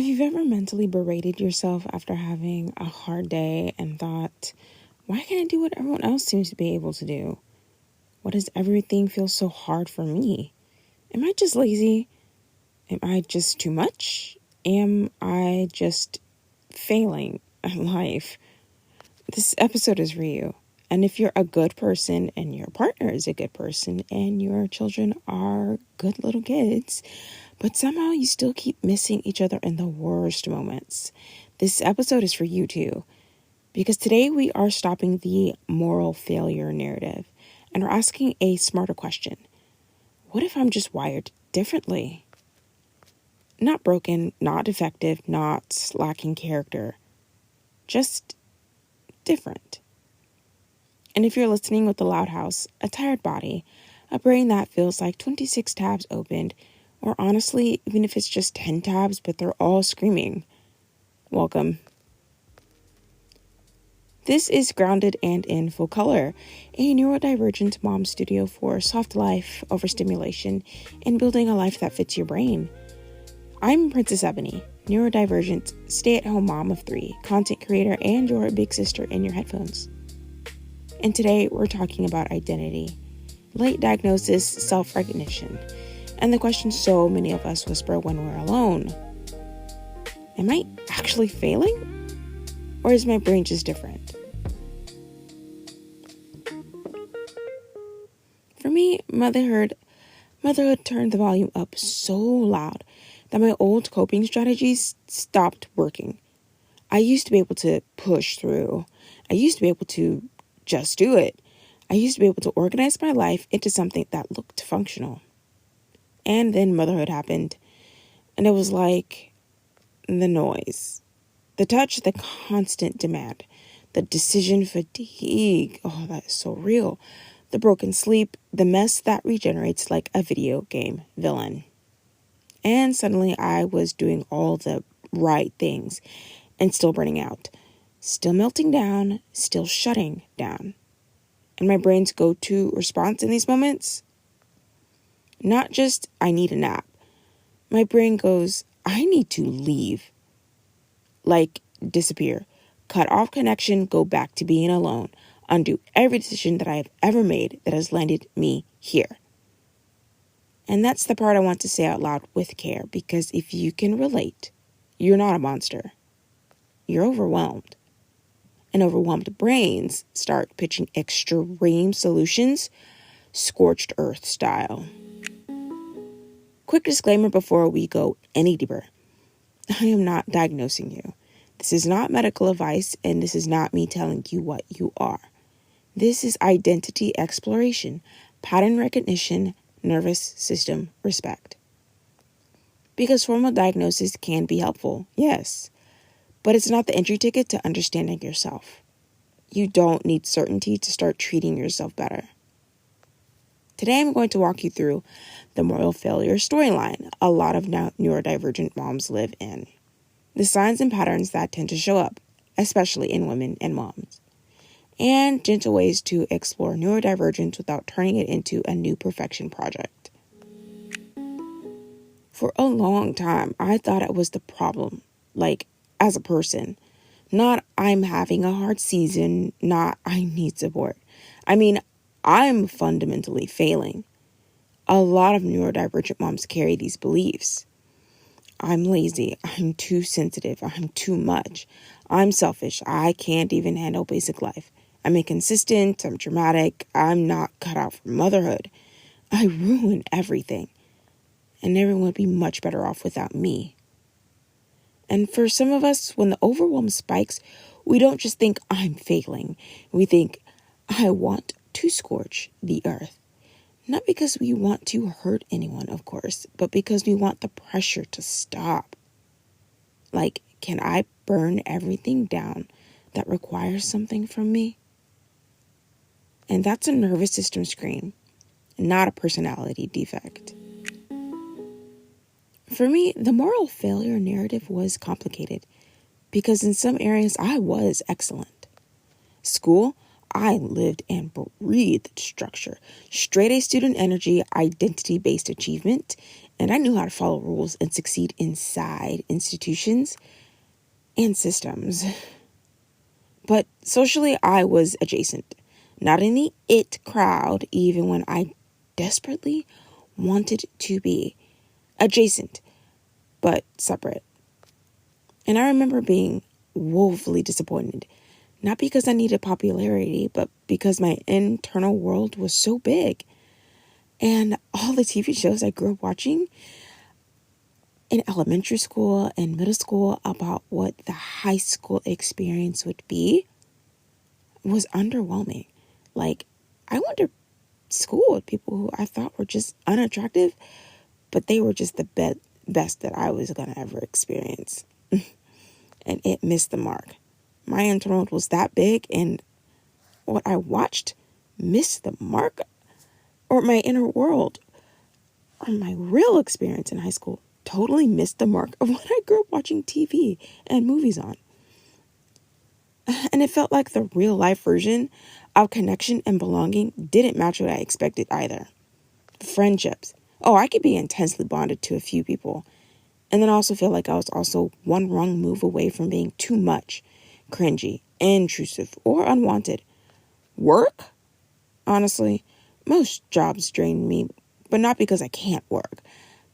If you've ever mentally berated yourself after having a hard day and thought, why can't I do what everyone else seems to be able to do? Why does everything feel so hard for me? Am I just lazy? Am I just too much? Am I just failing at life? This episode is for you. And if you're a good person and your partner is a good person and your children are good little kids, but somehow you still keep missing each other in the worst moments, this episode is for you too. Because today we are stopping the moral failure narrative and we're asking a smarter question. What if I'm just wired differently? Not broken, not defective, not lacking character. Just different. And if you're listening with a loud house, a tired body, a brain that feels like 26 tabs opened, or honestly, even if it's just 10 tabs, but they're all screaming, welcome. This is Grounded and in Full Color, a neurodivergent mom studio for soft life, overstimulation, and building a life that fits your brain. I'm Princess Ebony, neurodivergent, stay-at-home mom of 3, content creator, and your big sister in your headphones. And today we're talking about identity, late diagnosis, self-recognition, and the question so many of us whisper when we're alone. Am I actually failing? Or is my brain just different? For me, motherhood turned the volume up so loud that my old coping strategies stopped working. I used to be able to push through. I used to be able to just do it. I used to be able to organize my life into something that looked functional. And then motherhood happened. And it was like the noise, the touch, the constant demand, the decision fatigue. Oh, that is so real. The broken sleep, the mess that regenerates like a video game villain. And suddenly I was doing all the right things and still burning out. Still melting down, still shutting down. And my brain's go-to response in these moments? Not just, I need a nap. My brain goes, I need to leave. Like, disappear. Cut off connection, go back to being alone. Undo every decision that I have ever made that has landed me here. And that's the part I want to say out loud with care, because if you can relate, you're not a monster. You're overwhelmed. And overwhelmed brains start pitching extreme solutions, scorched earth style. Quick disclaimer before we go any deeper. I am not diagnosing you. This is not medical advice, and this is not me telling you what you are. This is identity exploration, pattern recognition, nervous system respect. Because formal diagnosis can be helpful, yes. But it's not the entry ticket to understanding yourself. You don't need certainty to start treating yourself better. Today I'm going to walk you through the moral failure storyline a lot of neurodivergent moms live in. The signs and patterns that tend to show up, especially in women and moms. And gentle ways to explore neurodivergence without turning it into a new perfection project. For a long time, I thought it was the problem, like, as a person. Not I'm having a hard season, not I need support. I mean, I'm fundamentally failing. A lot of neurodivergent moms carry these beliefs. I'm lazy, I'm too sensitive, I'm too much. I'm selfish, I can't even handle basic life. I'm inconsistent, I'm dramatic, I'm not cut out for motherhood. I ruin everything. And everyone would be much better off without me. And for some of us, when the overwhelm spikes, we don't just think I'm failing. We think, I want to scorch the earth. Not because we want to hurt anyone, of course, but because we want the pressure to stop. Like, can I burn everything down that requires something from me? And that's a nervous system scream, not a personality defect. For me, the moral failure narrative was complicated because in some areas I was excellent. School, I lived and breathed structure, straight A student energy, identity-based achievement, And I knew how to follow rules and succeed inside institutions and systems. But socially, I was adjacent. Not in the it crowd, even when I desperately wanted to be. Adjacent, but separate. And I remember being woefully disappointed. Not because I needed popularity, but because my internal world was so big. And all the TV shows I grew up watching in elementary school and middle school about what the high school experience would be was underwhelming. Like, I went to school with people who I thought were just unattractive, but they were just the best that I was going to ever experience. And it missed the mark. My internal world was that big, and what I watched missed the mark. Or my inner world, or my real experience in high school, totally missed the mark of what I grew up watching TV and movies on. And it felt like the real life version of connection and belonging didn't match what I expected either. Friendships. Oh, I could be intensely bonded to a few people, and then also feel like I was also one wrong move away from being too much, cringy, intrusive, or unwanted. Work? Honestly, most jobs drain me, but not because I can't work,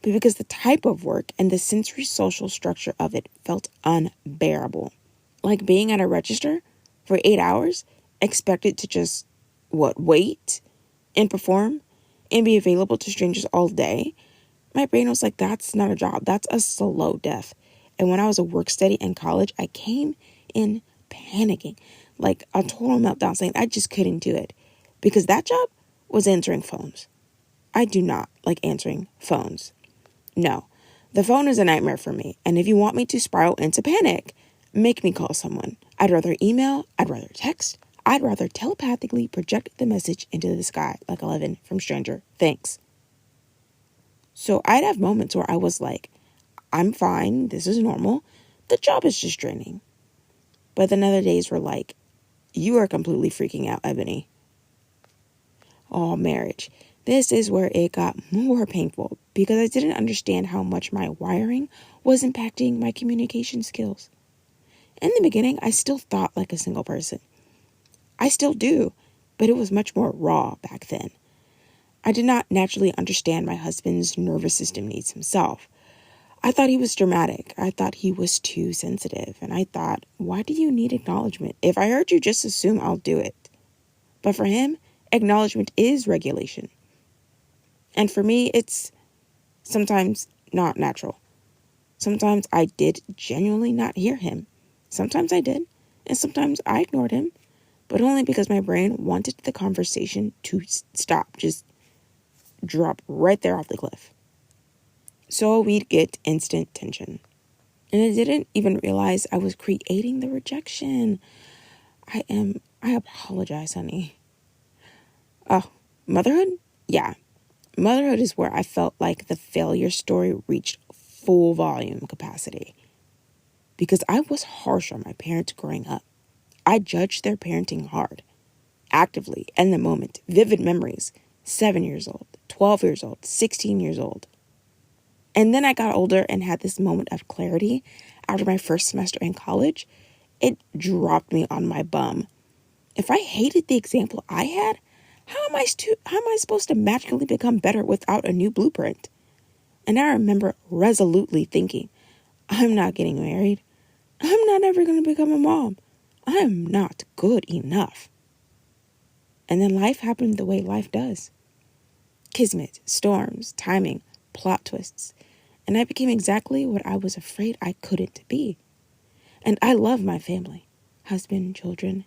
but because the type of work and the sensory social structure of it felt unbearable. Like being at a register for 8 hours, expected to just, wait and perform and be available to strangers all day. My brain was like, that's not a job. That's a slow death. And when I was a work study in college, I came in panicking, like a total meltdown, saying I just couldn't do it because that job was answering phones. I do not like answering phones. No, the phone is a nightmare for me. And if you want me to spiral into panic, make me call someone. I'd rather email, I'd rather text, I'd rather telepathically project the message into the sky like 11 from Stranger Things. So I'd have moments where I was like, I'm fine, this is normal, the job is just draining. But then other days were like, you are completely freaking out, Ebony. Oh, marriage. This is where it got more painful because I didn't understand how much my wiring was impacting my communication skills. In the beginning, I still thought like a single person. I still do, but it was much more raw back then. I did not naturally understand my husband's nervous system needs himself. I thought he was dramatic. I thought he was too sensitive. And I thought, why do you need acknowledgement? If I hurt you, just assume I'll do it. But for him, acknowledgement is regulation. And for me, it's sometimes not natural. Sometimes I did genuinely not hear him. Sometimes I did. And sometimes I ignored him. But only because my brain wanted the conversation to stop. Just drop right there off the cliff. So we'd get instant tension. And I didn't even realize I was creating the rejection. I apologize, honey. Oh, motherhood? Yeah. Motherhood is where I felt like the failure story reached full volume capacity. Because I was harsh on my parents growing up. I judged their parenting hard, actively, in the moment, vivid memories, 7 years old, 12 years old, 16 years old. And then I got older and had this moment of clarity after my first semester in college. It dropped me on my bum. If I hated the example I had, how am I supposed to magically become better without a new blueprint? And I remember resolutely thinking, I'm not getting married. I'm not ever going to become a mom. I am not good enough. And then life happened the way life does. Kismet, storms, timing, plot twists. And I became exactly what I was afraid I couldn't be. And I love my family, husband, children,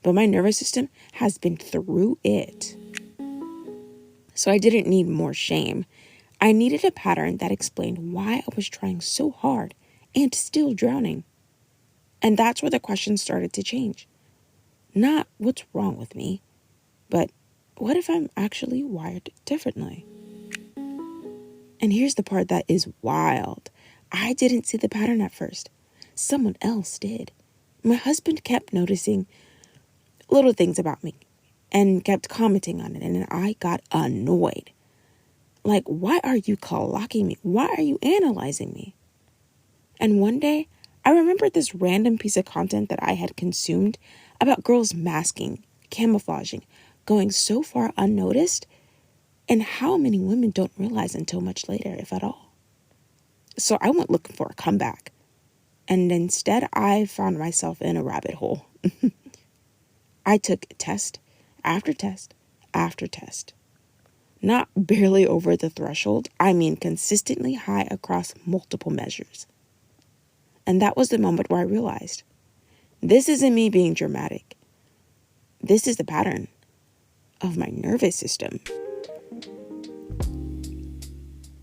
but my nervous system has been through it. So I didn't need more shame. I needed a pattern that explained why I was trying so hard and still drowning. And that's where the questions started to change. Not what's wrong with me, but what if I'm actually wired differently? And here's the part that is wild. I didn't see the pattern at first. Someone else did. My husband kept noticing little things about me and kept commenting on it, and I got annoyed. Like, why are you clocking me? Why are you analyzing me? And one day, I remembered this random piece of content that I had consumed about girls masking, camouflaging, going so far unnoticed, and how many women don't realize until much later, if at all. So I went looking for a comeback, and instead I found myself in a rabbit hole. I took test after test after test. Not barely over the threshold, I mean consistently high across multiple measures. And that was the moment where I realized, this isn't me being dramatic. This is the pattern of my nervous system.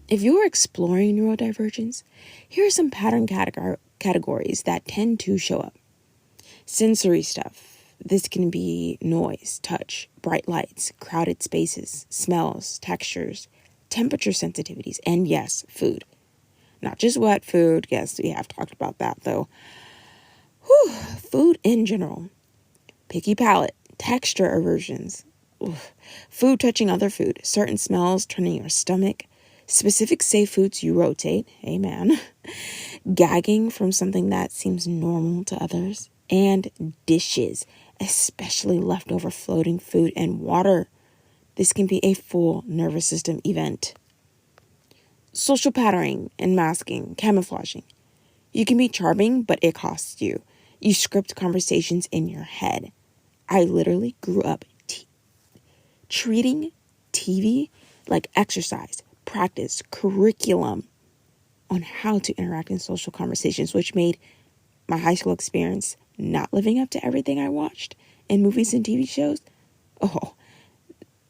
If you're exploring neurodivergence, here are some pattern categories that tend to show up. Sensory stuff. This can be noise, touch, bright lights, crowded spaces, smells, textures, temperature sensitivities, and yes, food. Not just wet food. Yes, we have talked about that though. Food in general. Picky palate, texture aversions, food touching other food, certain smells turning your stomach, specific safe foods you rotate, amen, gagging from something that seems normal to others, and dishes, especially leftover floating food and water. This can be a full nervous system event. Social patterning and masking, camouflaging. You can be charming, but it costs you. You script conversations in your head. I literally grew up treating TV like exercise, practice, curriculum on how to interact in social conversations, which made my high school experience not living up to everything I watched in movies and TV shows,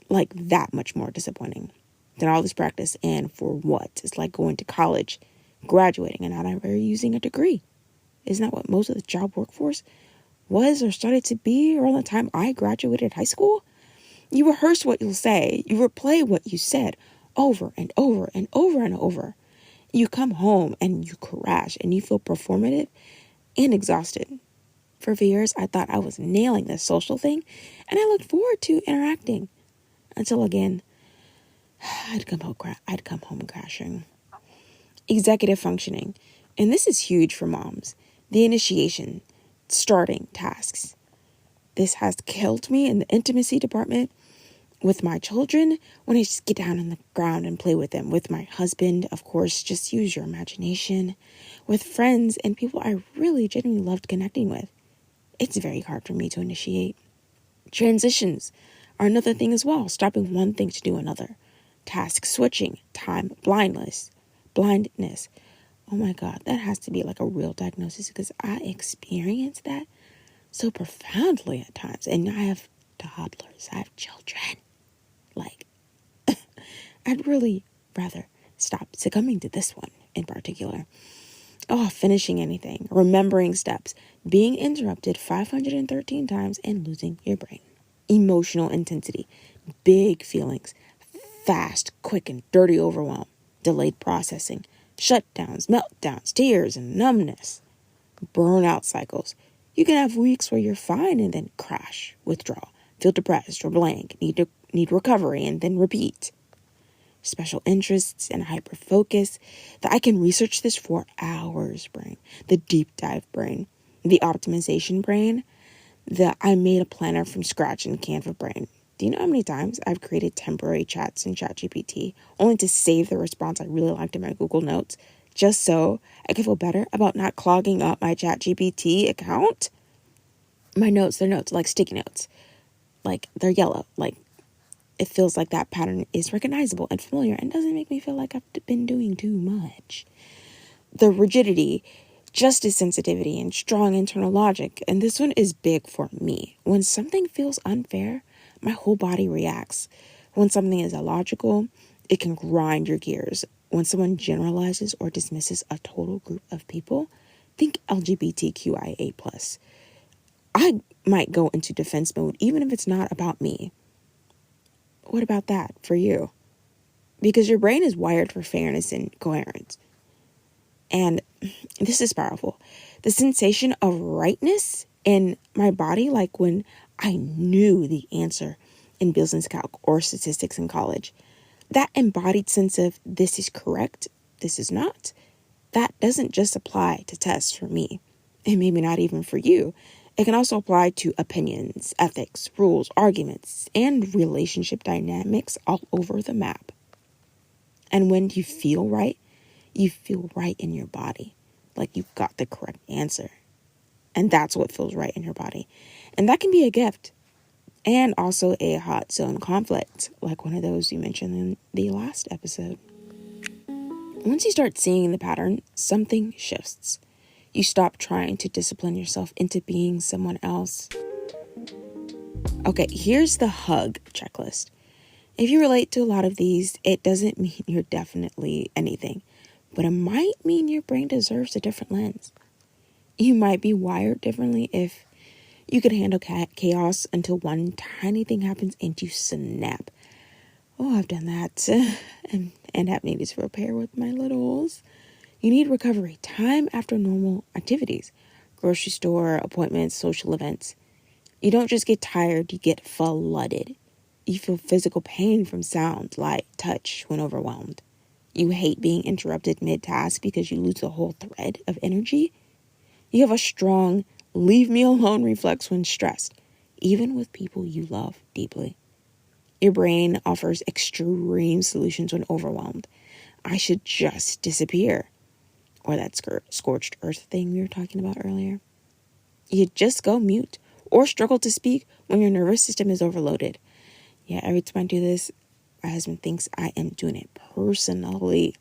like that much more disappointing than all this practice. And for what? It's like going to college, graduating, and not ever using a degree. Isn't that what most of the job workforce was or started to be around the time I graduated high school? You rehearse what you'll say. You replay what you said over and over and over and over. You come home and you crash and you feel performative and exhausted. For years, I thought I was nailing this social thing and I looked forward to interacting until again, I'd come home crashing. Executive functioning. And this is huge for moms. The initiation, starting tasks. This has killed me in the intimacy department with my children when I just get down on the ground and play with them. With my husband, of course, just use your imagination. With friends and people I really genuinely loved connecting with. It's very hard for me to initiate. Transitions are another thing as well. Stopping one thing to do another. Task switching, time blindness. Oh my God, that has to be like a real diagnosis because I experience that so profoundly at times. And I have toddlers, I have children. Like, I'd really rather stop succumbing to this one in particular. Finishing anything, remembering steps, being interrupted 513 times and losing your brain. Emotional intensity, big feelings, fast, quick, and dirty overwhelm, delayed processing, shutdowns, meltdowns, tears, and numbness. Burnout cycles. You can have weeks where you're fine and then crash, withdraw, feel depressed or blank, need recovery, and then repeat. Special interests and hyperfocus. The I can research this for hours brain. The deep dive brain. The optimization brain. The I made a planner from scratch in Canva brain. Do you know how many times I've created temporary chats in ChatGPT only to save the response I really liked in my Google Notes just so I could feel better about not clogging up my ChatGPT account? My notes, they're notes, like sticky notes. Like, they're yellow. Like, it feels like that pattern is recognizable and familiar and doesn't make me feel like I've been doing too much. The rigidity, justice sensitivity, and strong internal logic. And this one is big for me. When something feels unfair, my whole body reacts. When something is illogical, it can grind your gears. When someone generalizes or dismisses a total group of people, think LGBTQIA+. I might go into defense mode even if it's not about me. What about that for you? Because your brain is wired for fairness and coherence. And this is powerful. The sensation of rightness in my body, like when I knew the answer in business calc or statistics in college, that embodied sense of this is correct, this is not, that doesn't just apply to tests for me, and maybe not even for you. It can also apply to opinions, ethics, rules, arguments, and relationship dynamics all over the map. And when you feel right in your body, like you've got the correct answer. And that's what feels right in your body. And that can be a gift and also a hot zone conflict, like one of those you mentioned in the last episode. Once you start seeing the pattern, something shifts. You stop trying to discipline yourself into being someone else. Okay, here's the hug checklist. If you relate to a lot of these, it doesn't mean you're definitely anything, but it might mean your brain deserves a different lens. You might be wired differently if you could handle chaos until one tiny thing happens and you snap. Oh, I've done that and have needed to repair with my littles. You need recovery time after normal activities, grocery store, appointments, social events. You don't just get tired, you get flooded. You feel physical pain from sound, light, touch when overwhelmed. You hate being interrupted mid-task because you lose the whole thread of energy. You have a strong leave me alone reflex when stressed, even with people you love deeply. Your brain offers extreme solutions when overwhelmed. I should just disappear. Or that scorched earth thing we were talking about earlier. You just go mute or struggle to speak when your nervous system is overloaded. Yeah, every time I do this, my husband thinks I am doing it personally.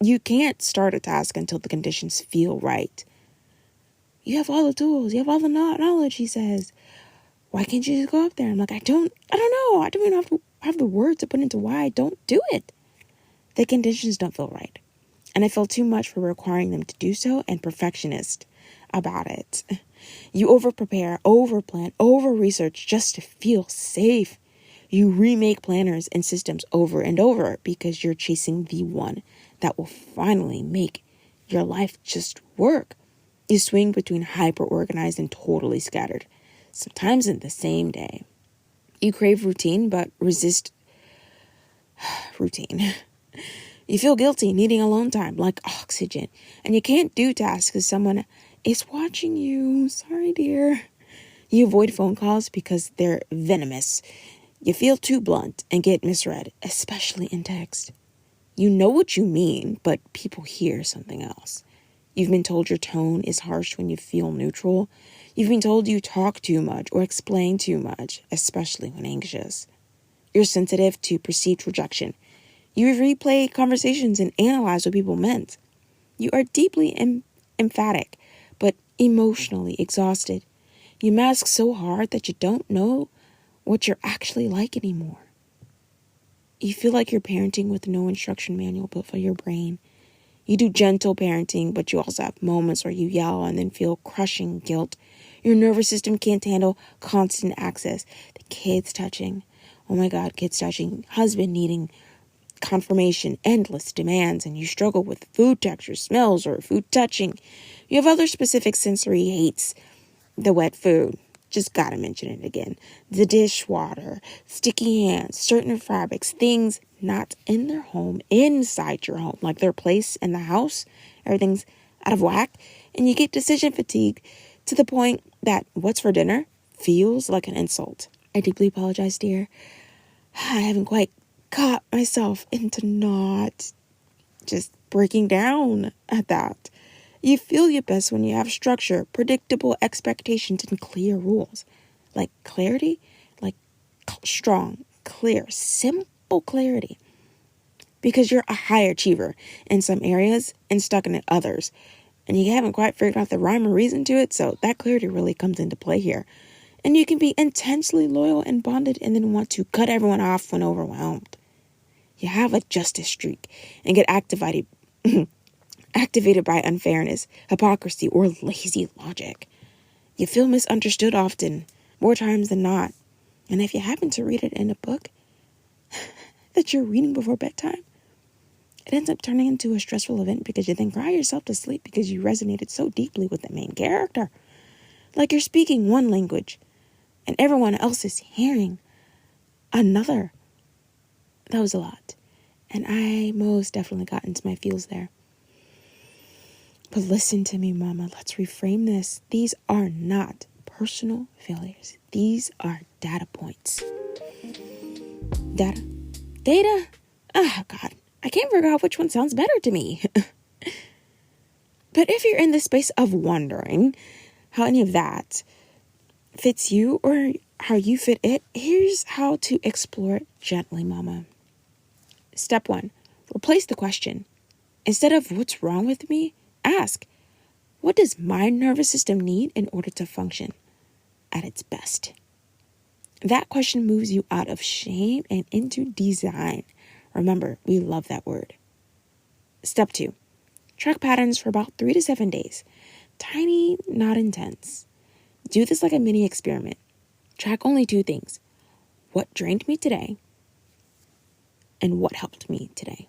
You can't start a task until the conditions feel right. You have all the tools. You have all the knowledge, he says. Why can't you just go up there? I'm like, I don't know. I don't even have the words to put into why I don't do it. The conditions don't feel right. And I feel too much for requiring them to do so and perfectionist about it. You over-prepare, over-plan, over-research just to feel safe. You remake planners and systems over and over because you're chasing the one that will finally make your life just work. You swing between hyper-organized and totally scattered, sometimes in the same day. You crave routine but resist routine. You feel guilty needing alone time like oxygen, and you can't do tasks because someone is watching you. Sorry, dear. You avoid phone calls because they're venomous. You feel too blunt and get misread, especially in text. You know what you mean, but people hear something else. You've been told your tone is harsh when you feel neutral. You've been told you talk too much or explain too much, especially when anxious. You're sensitive to perceived rejection. You replay conversations and analyze what people meant. You are deeply emphatic, but emotionally exhausted. You mask so hard that you don't know what you're actually like anymore. You feel like you're parenting with no instruction manual built for your brain. You do gentle parenting, but you also have moments where you yell and then feel crushing guilt. Your nervous system can't handle constant access. The kids touching. Oh my God, kids touching. Husband needing confirmation, endless demands, and you struggle with food textures, smells, or food touching. You have other specific sensory hates. The wet food. Just gotta mention it again. The dishwater, sticky hands, certain fabrics, things not in their home, inside your home, like their place in the house. Everything's out of whack. And you get decision fatigue to the point that what's for dinner feels like an insult. I deeply apologize, dear. I haven't quite caught myself into not just breaking down at that. You feel your best when you have structure, predictable expectations, and clear rules. Like clarity, like strong, clear, simple clarity. Because you're a high achiever in some areas and stuck in others. And you haven't quite figured out the rhyme or reason to it, so that clarity really comes into play here. And you can be intensely loyal and bonded and then want to cut everyone off when overwhelmed. You have a justice streak and get activated by unfairness, hypocrisy, or lazy logic. You feel misunderstood often, more times than not. And if you happen to read it in a book that you're reading before bedtime, it ends up turning into a stressful event because you then cry yourself to sleep because you resonated so deeply with the main character. Like you're speaking one language and everyone else is hearing another. That was a lot. And I most definitely got into my feels there. But listen to me, mama. Let's reframe this. These are not personal failures. These are data points. Data. Oh, God. I can't figure out which one sounds better to me. But if you're in the space of wondering how any of that fits you or how you fit it, here's how to explore it gently, mama. Step 1, replace the question. Instead of what's wrong with me, ask, what does my nervous system need in order to function at its best? That question moves you out of shame and into design. Remember, we love that word. Step 2, track patterns for about 3 to 7 days. Tiny, not intense. Do this like a mini experiment. Track only 2 things. What drained me today and what helped me today.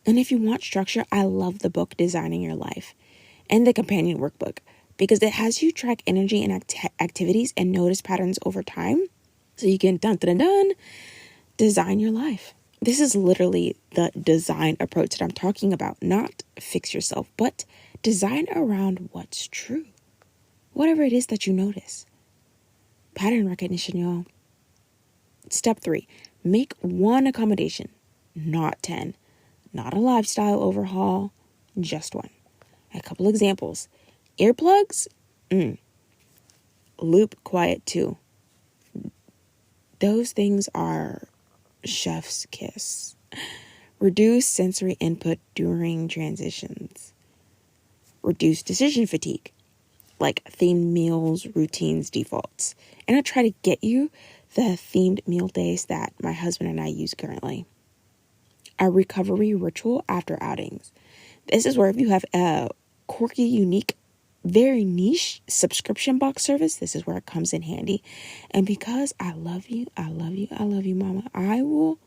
And if you want structure, I love the book Designing Your Life and the companion workbook because it has you track energy and activities and notice patterns over time so you can design your life. This is literally the design approach that I'm talking about, not fix yourself, but design around what's true. Whatever it is that you notice. Pattern recognition, y'all. Step 3, make one accommodation, not 10. Not a lifestyle overhaul, just one. A couple examples. Earplugs? Loop quiet too. Those things are chef's kiss. Reduce sensory input during transitions. Reduce decision fatigue, like themed meals, routines, defaults. And I try to get you the themed meal days that my husband and I use currently. A recovery ritual after outings. This is where if you have a quirky, unique, very niche subscription box service, this is where it comes in handy. And because I love you, mama, I will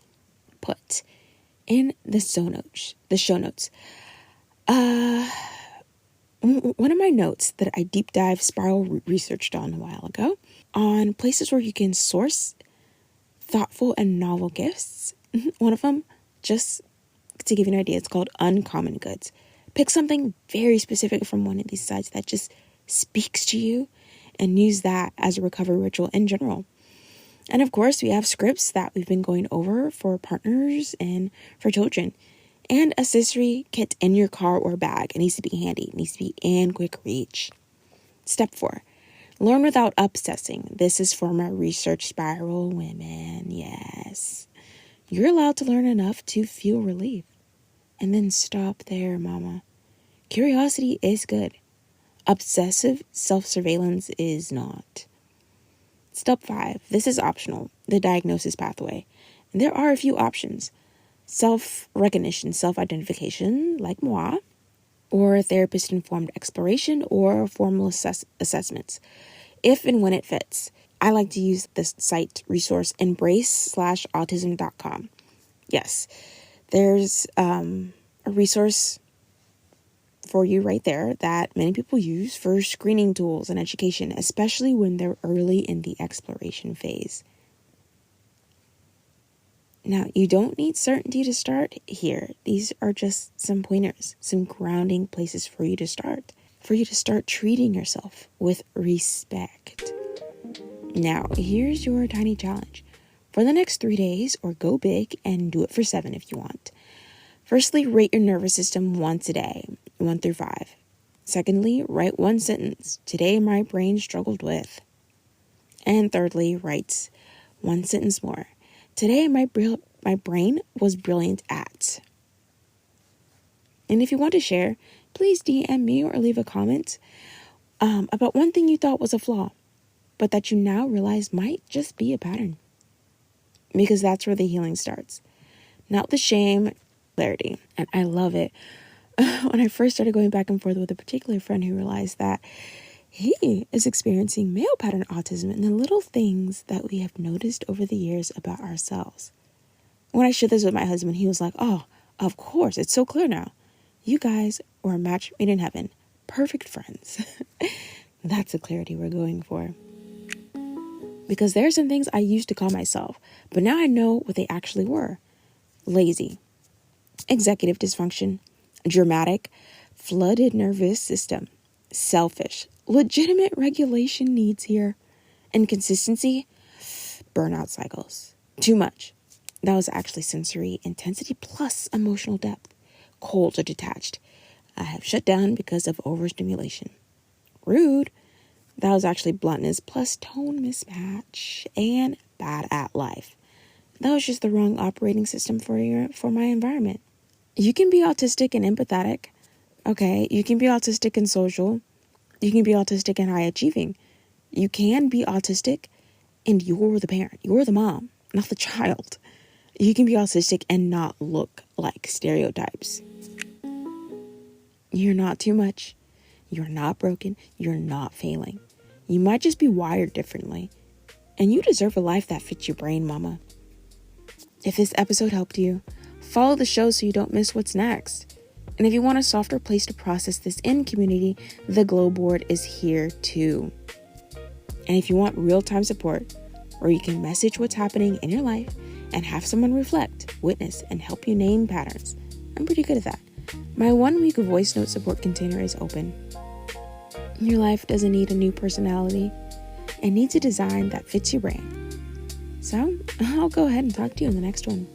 put in the show notes. One of my notes that I deep dive spiral researched on a while ago on places where you can source thoughtful and novel gifts. One of them, just to give you an idea, it's called Uncommon Goods. Pick something very specific from one of these sites that just speaks to you and use that as a recovery ritual in general. And of course, we have scripts that we've been going over for partners and for children. And a sensory kit in your car or bag. It needs to be handy. It needs to be in quick reach. Step 4, learn without obsessing. This is for my research spiral women. Yes. You're allowed to learn enough to feel relief. And then stop there, mama. Curiosity is good. Obsessive self-surveillance is not. Step 5, this is optional. The diagnosis pathway. And there are a few options. Self-recognition, self-identification, like moi, or therapist-informed exploration, or formal assessments, if and when it fits. I like to use this site resource, embrace/autism.com. Yes, there's a resource for you right there that many people use for screening tools and education, especially when they're early in the exploration phase. Now, you don't need certainty to start here. These are just some pointers, some grounding places for you to start treating yourself with respect. Now, here's your tiny challenge. For the next 3 days, or go big and do it for 7 if you want. Firstly, rate your nervous system once a day, 1 through 5. Secondly, write one sentence. Today, my brain struggled with. And thirdly, write one sentence more. Today, my brain was brilliant at. And if you want to share, please DM me or leave a comment about one thing you thought was a flaw, but that you now realize might just be a pattern. Because that's where the healing starts. Not the shame, clarity. And I love it. When I first started going back and forth with a particular friend who realized that he is experiencing male pattern autism and the little things that we have noticed over the years about ourselves. When I shared this with my husband, he was like, oh, of course, it's so clear now. You guys were a match made in heaven. Perfect friends. That's the clarity we're going for. Because there are some things I used to call myself, but now I know what they actually were. lazy, executive dysfunction, dramatic, flooded nervous system, selfish, legitimate regulation needs here, inconsistency, burnout cycles, too much. That was actually sensory intensity plus emotional depth, cold or detached. I have shut down because of overstimulation. Rude. That was actually bluntness plus tone mismatch and bad at life. That was just the wrong operating system for my environment. You can be autistic and empathetic. Okay, you can be autistic and social. You can be autistic and high achieving. You can be autistic and you're the parent. You're the mom, not the child. You can be autistic and not look like stereotypes. You're not too much. You're not broken. You're not failing. You might just be wired differently. And you deserve a life that fits your brain, mama. If this episode helped you, follow the show so you don't miss what's next. And if you want a softer place to process this in community, the Glow Board is here too. And if you want real-time support, where you can message what's happening in your life and have someone reflect, witness, and help you name patterns, I'm pretty good at that. My 1-week voice note support container is open. Your life doesn't need a new personality. It needs a design that fits your brain. So I'll go ahead and talk to you in the next one.